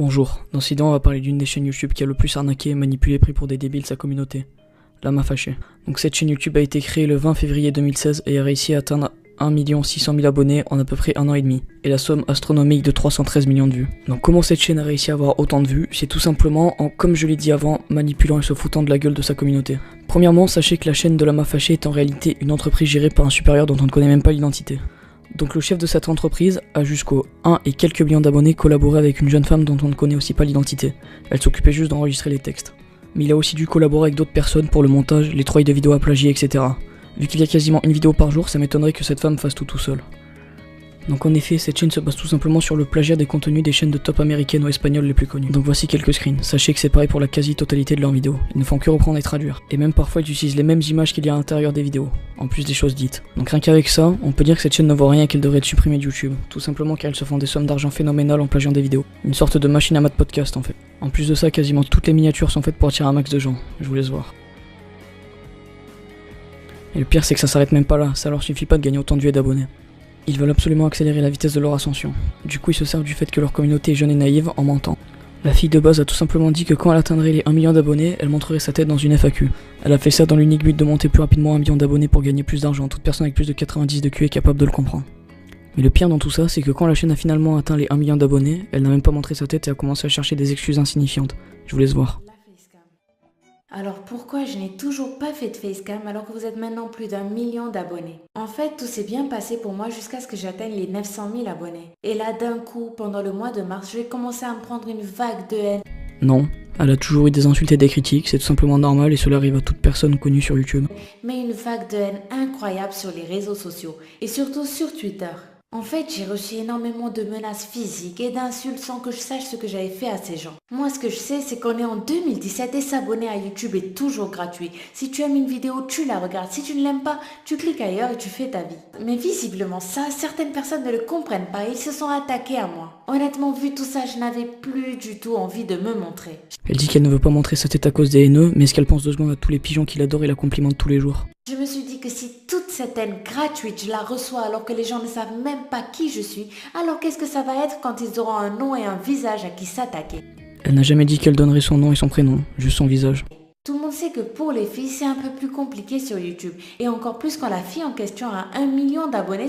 Bonjour, dans cette vidéo on va parler d'une des chaînes YouTube qui a le plus arnaqué, manipulé et pris pour des débiles sa communauté, Lama Fâché. Donc cette chaîne YouTube a été créée le 20 février 2016 et a réussi à atteindre 1 600 000 abonnés en à peu près 1 an et demi, et la somme astronomique de 313 millions de vues. Donc comment cette chaîne a réussi à avoir autant de vues? C'est tout simplement en, comme je l'ai dit avant, manipulant et se foutant de la gueule de sa communauté. Premièrement, sachez que la chaîne de Lama Fâché est en réalité une entreprise gérée par un supérieur dont on ne connaît même pas l'identité. Donc le chef de cette entreprise a jusqu'au 1 et quelques millions d'abonnés collaboré avec une jeune femme dont on ne connaît aussi pas l'identité. Elle s'occupait juste d'enregistrer les textes. Mais il a aussi dû collaborer avec d'autres personnes pour le montage, les trouvailles de vidéos à plagier, etc. Vu qu'il y a quasiment une vidéo par jour, ça m'étonnerait que cette femme fasse tout seul. Donc en effet, cette chaîne se base tout simplement sur le plagiat des contenus des chaînes de top américaines ou espagnoles les plus connues. Donc voici quelques screens. Sachez que c'est pareil pour la quasi-totalité de leurs vidéos. Ils ne font que reprendre et traduire. Et même parfois ils utilisent les mêmes images qu'il y a à l'intérieur des vidéos, en plus des choses dites. Donc rien qu'avec ça, on peut dire que cette chaîne ne vaut rien et qu'elle devrait être supprimée de YouTube. Tout simplement car elles se font des sommes d'argent phénoménales en plagiant des vidéos. Une sorte de machine à maths podcast en fait. En plus de ça, quasiment toutes les miniatures sont faites pour attirer un max de gens. Je vous laisse voir. Et le pire c'est que ça s'arrête même pas là, ça leur suffit pas de gagner autant de vues et d'abonnés. Ils veulent absolument accélérer la vitesse de leur ascension. Du coup ils se servent du fait que leur communauté est jeune et naïve en mentant. La fille de base a tout simplement dit que quand elle atteindrait les 1 million d'abonnés, elle montrerait sa tête dans une FAQ. Elle a fait ça dans l'unique but de monter plus rapidement 1 million d'abonnés pour gagner plus d'argent. Toute personne avec plus de 90 de QI est capable de le comprendre. Mais le pire dans tout ça, c'est que quand la chaîne a finalement atteint les 1 million d'abonnés, elle n'a même pas montré sa tête et a commencé à chercher des excuses insignifiantes. Je vous laisse voir. Alors pourquoi je n'ai toujours pas fait de facecam alors que vous êtes maintenant plus d'1 million d'abonnés? En fait, tout s'est bien passé pour moi jusqu'à ce que j'atteigne les 900 000 abonnés. Et là, d'un coup, pendant le mois de mars, je vais commencer à me prendre une vague de haine. Non, elle a toujours eu des insultes et des critiques, c'est tout simplement normal et cela arrive à toute personne connue sur YouTube. Mais une vague de haine incroyable sur les réseaux sociaux et surtout sur Twitter. En fait, j'ai reçu énormément de menaces physiques et d'insultes sans que je sache ce que j'avais fait à ces gens. Moi, ce que je sais, c'est qu'on est en 2017 et s'abonner à YouTube est toujours gratuit. Si tu aimes une vidéo, tu la regardes. Si tu ne l'aimes pas, tu cliques ailleurs et tu fais ta vie. Mais visiblement, ça, certaines personnes ne le comprennent pas et ils se sont attaqués à moi. Honnêtement, vu tout ça, je n'avais plus du tout envie de me montrer. Elle dit qu'elle ne veut pas montrer sa tête à cause des haineux, mais est-ce qu'elle pense 2 secondes à tous les pigeons qui l'adorent et la complimentent tous les jours? Je me suis dit que si toute cette haine gratuite, je la reçois alors que les gens ne savent même pas qui je suis, alors qu'est-ce que ça va être quand ils auront un nom et un visage à qui s'attaquer? Elle n'a jamais dit qu'elle donnerait son nom et son prénom, juste son visage. Tout le monde sait que pour les filles, c'est un peu plus compliqué sur YouTube, et encore plus quand la fille en question a 1 million d'abonnés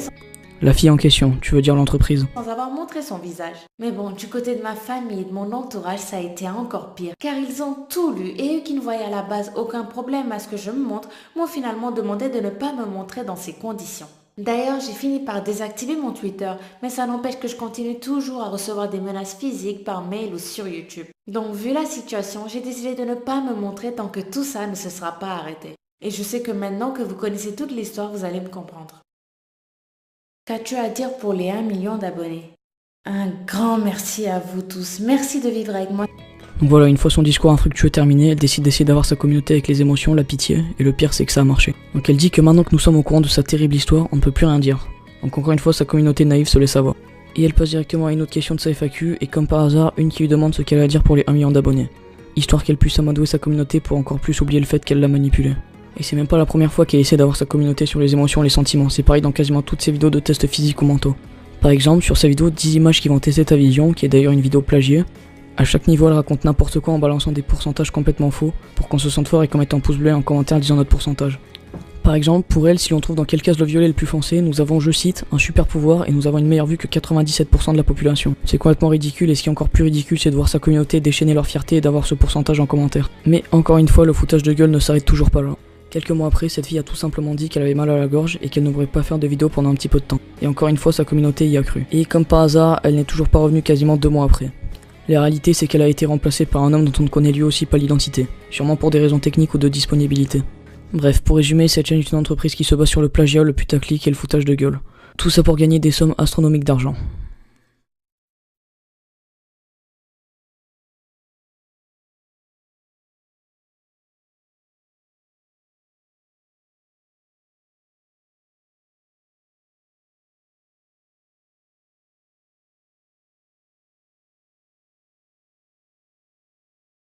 La fille en question, tu veux dire l'entreprise? sans avoir montré son visage. Mais bon, du côté de ma famille et de mon entourage, ça a été encore pire. Car ils ont tout lu et eux qui ne voyaient à la base aucun problème à ce que je me montre, m'ont finalement demandé de ne pas me montrer dans ces conditions. D'ailleurs, j'ai fini par désactiver mon Twitter, mais ça n'empêche que je continue toujours à recevoir des menaces physiques par mail ou sur YouTube. Donc vu la situation, j'ai décidé de ne pas me montrer tant que tout ça ne se sera pas arrêté. Et je sais que maintenant que vous connaissez toute l'histoire, vous allez me comprendre. Qu'as-tu à dire pour les 1 million d'abonnés? Un grand merci à vous tous. Merci de vivre avec moi. Donc voilà, une fois son discours infructueux terminé, elle décide d'essayer d'avoir sa communauté avec les émotions, la pitié, et le pire c'est que ça a marché. Donc elle dit que maintenant que nous sommes au courant de sa terrible histoire, on ne peut plus rien dire. Donc encore une fois, sa communauté naïve se laisse avoir. Et elle passe directement à une autre question de sa FAQ, et comme par hasard, une qui lui demande ce qu'elle a à dire pour les 1 million d'abonnés. Histoire qu'elle puisse amadouer sa communauté pour encore plus oublier le fait qu'elle l'a manipulée. Et c'est même pas la première fois qu'elle essaie d'avoir sa communauté sur les émotions et les sentiments, c'est pareil dans quasiment toutes ses vidéos de tests physiques ou mentaux. Par exemple, sur sa vidéo 10 images qui vont tester ta vision, qui est d'ailleurs une vidéo plagiée, à chaque niveau elle raconte n'importe quoi en balançant des pourcentages complètement faux, pour qu'on se sente fort et qu'en mettant pouce bleu et en commentaire disant notre pourcentage. Par exemple, pour elle, si l'on trouve dans quelle case le violet le plus foncé, nous avons, je cite, un super pouvoir et nous avons une meilleure vue que 97% de la population. C'est complètement ridicule et ce qui est encore plus ridicule, c'est de voir sa communauté déchaîner leur fierté et d'avoir ce pourcentage en commentaire. Mais encore une fois, le foutage de gueule ne s'arrête toujours pas là. Quelques mois après, cette fille a tout simplement dit qu'elle avait mal à la gorge et qu'elle ne pourrait pas faire de vidéo pendant un petit peu de temps. Et encore une fois, sa communauté y a cru. Et comme par hasard, elle n'est toujours pas revenue quasiment 2 mois après. La réalité, c'est qu'elle a été remplacée par un homme dont on ne connaît lui aussi pas l'identité, sûrement pour des raisons techniques ou de disponibilité. Bref, pour résumer, cette chaîne est une entreprise qui se base sur le plagiat, le putaclic et le foutage de gueule. Tout ça pour gagner des sommes astronomiques d'argent.